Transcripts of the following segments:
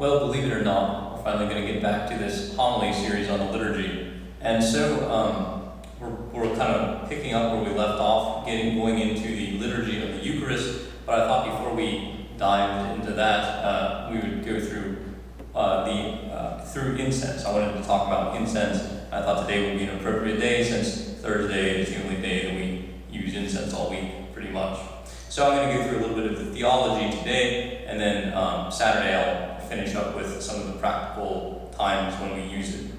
Well, believe it or not, we're finally going to get back to this homily series on the liturgy. And so we're kind of picking up where we left off, going into the liturgy of the Eucharist. But I thought before we dived into that, we would go through through incense. I wanted to talk about incense. I thought today would be an appropriate day since Thursday is the only day that we use incense all week, pretty much. So I'm going to go through a little bit of the theology today, and then Saturday I'll finish up with some of the practical times when we use it.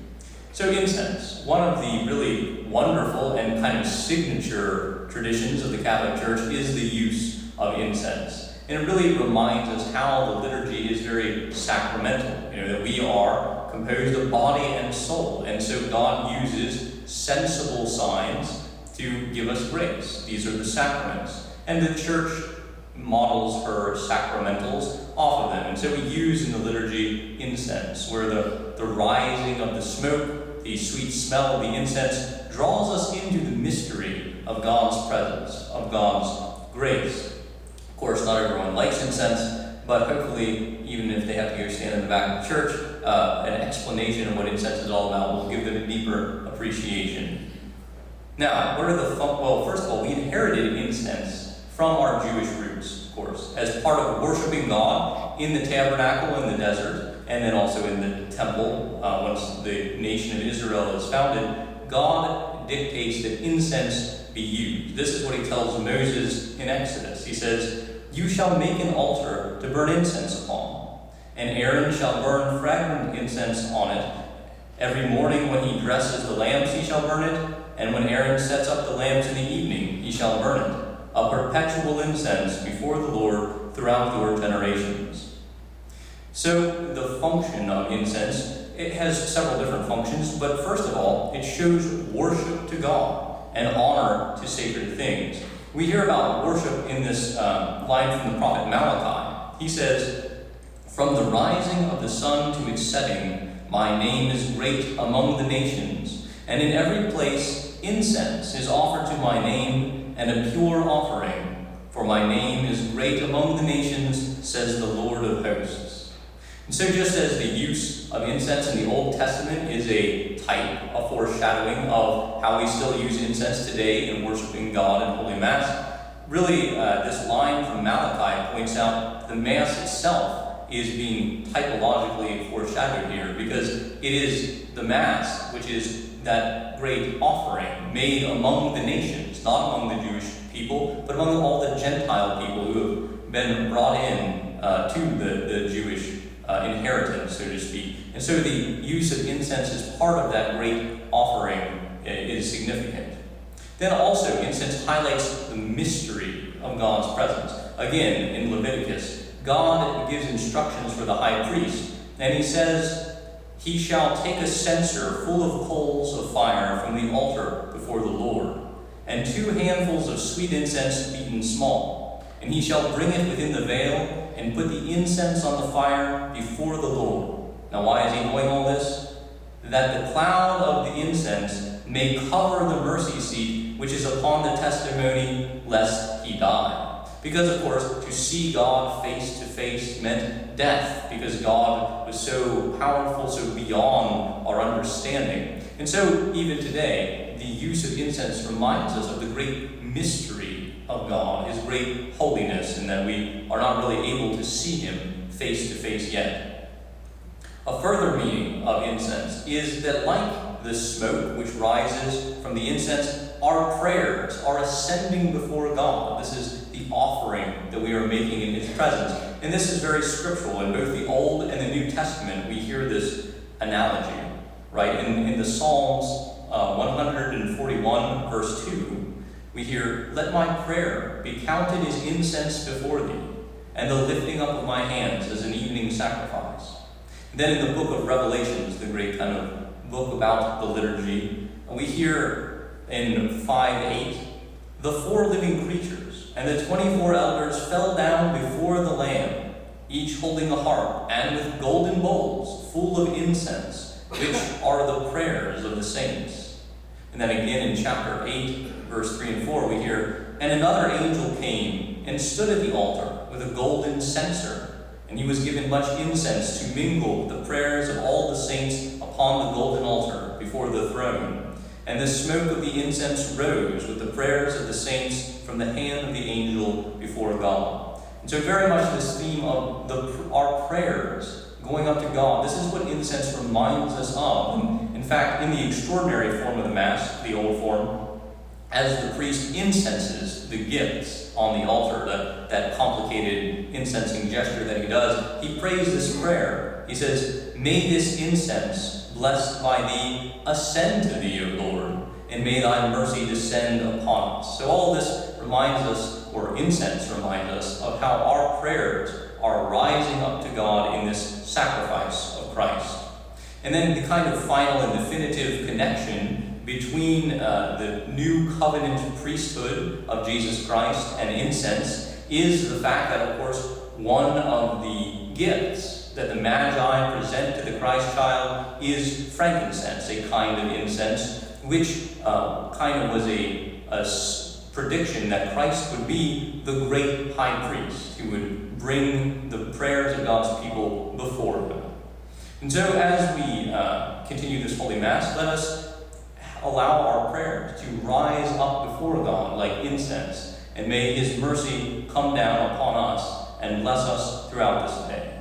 So incense, one of the really wonderful and kind of signature traditions of the Catholic Church is the use of incense. And it really reminds us how the liturgy is very sacramental, that we are composed of body and soul. And so God uses sensible signs to give us grace. These are the sacraments. And the Church models her sacramentals off of them. And so we use in the liturgy incense, where the rising of the smoke, the sweet smell of the incense draws us into the mystery of God's presence, of God's grace. Of course, not everyone likes incense, but hopefully, even if they have to go stand in the back of the church, an explanation of what incense is all about will give them a deeper appreciation. Now, what are well, first of all, we inherited incense from our Jewish roots, of course, as part of worshiping God in the tabernacle in the desert, and then also in the temple. Once the nation of Israel is founded, God dictates that incense be used. This is what he tells Moses in Exodus. He says, "You shall make an altar to burn incense upon, and Aaron shall burn fragrant incense on it. Every morning when he dresses the lamps he shall burn it, and when Aaron sets up the lamps in the evening he shall burn it, a perpetual incense before the Lord throughout your generations." So the function of incense, it has several different functions, but first of all, it shows worship to God and honor to sacred things. We hear about worship in this line from the prophet Malachi. He says, "From the rising of the sun to its setting, my name is great among the nations, and in every place incense is offered to my name, and a pure offering. For my name is great among the nations, says the Lord of hosts." And so just as the use of incense in the Old Testament is a type, a foreshadowing of how we still use incense today in worshiping God in Holy Mass, really this line from Malachi points out the Mass itself is being typologically foreshadowed here, because it is the Mass, which is that great offering made among the nations, not among the Jewish people, but among all the Gentile people who have been brought in to the Jewish inheritance, so to speak. And so the use of incense as part of that great offering is significant. Then also, incense highlights the mystery of God's presence. Again, in Leviticus, God gives instructions for the high priest, and he says, "He shall take a censer full of coals of fire from the altar before the Lord, and 2 handfuls of sweet incense beaten small, and he shall bring it within the veil, and put the incense on the fire before the Lord." Now, why is he doing all this? "That the cloud of the incense may cover the mercy seat which is upon the testimony, lest he die." Because, of course, to see God face to face meant death, because God was so powerful, so beyond our understanding. And so, even today, the use of incense reminds us of the great mystery of God, his great holiness, and that we are not really able to see him face to face yet. A further meaning of incense is that, like the smoke which rises from the incense, our prayers are ascending before God. This is the offering that we are making in his presence. And this is very scriptural. In both the Old and the New Testament, we hear this analogy, right? In the Psalms 141, verse 2, we hear, "Let my prayer be counted as incense before thee, and the lifting up of my hands as an evening sacrifice." Then in the book of Revelations, the great kind of book about the liturgy, we hear in 5:8, "The 4 living creatures and the 24 elders fell down before the Lamb, each holding a harp, and with golden bowls full of incense, which are the prayers of the saints." And then again in chapter 8, verse 3 and 4, we hear, "And another angel came and stood at the altar with a golden censer, And he was given much incense to mingle with the prayers of all the saints upon the golden altar before the throne. And the smoke of the incense rose with the prayers of the saints from the hand of the angel before God. And so very much this theme of our prayers going up to God, this is what incense reminds us of. And in fact, in the extraordinary form of the Mass, the old form, as the priest incenses the gifts on the altar, that complicated incensing gesture that he does, he prays this prayer. He says, "May this incense, blessed by thee, ascend to thee, O Lord, and may thy mercy descend upon us." So all this reminds us, or incense reminds us, of how our prayers are rising up to God in this sacrifice of Christ. And then the kind of final and definitive connection between the new covenant priesthood of Jesus Christ and incense is the fact that, of course, one of the gifts that the Magi present to the Christ child is frankincense, a kind of incense, which kind of was a prediction that Christ would be the great high priest who would bring the prayers of God's people before him. And so as we continue this Holy Mass, let us allow our prayers to rise up before God like incense, and may his mercy come down upon us and bless us throughout this day.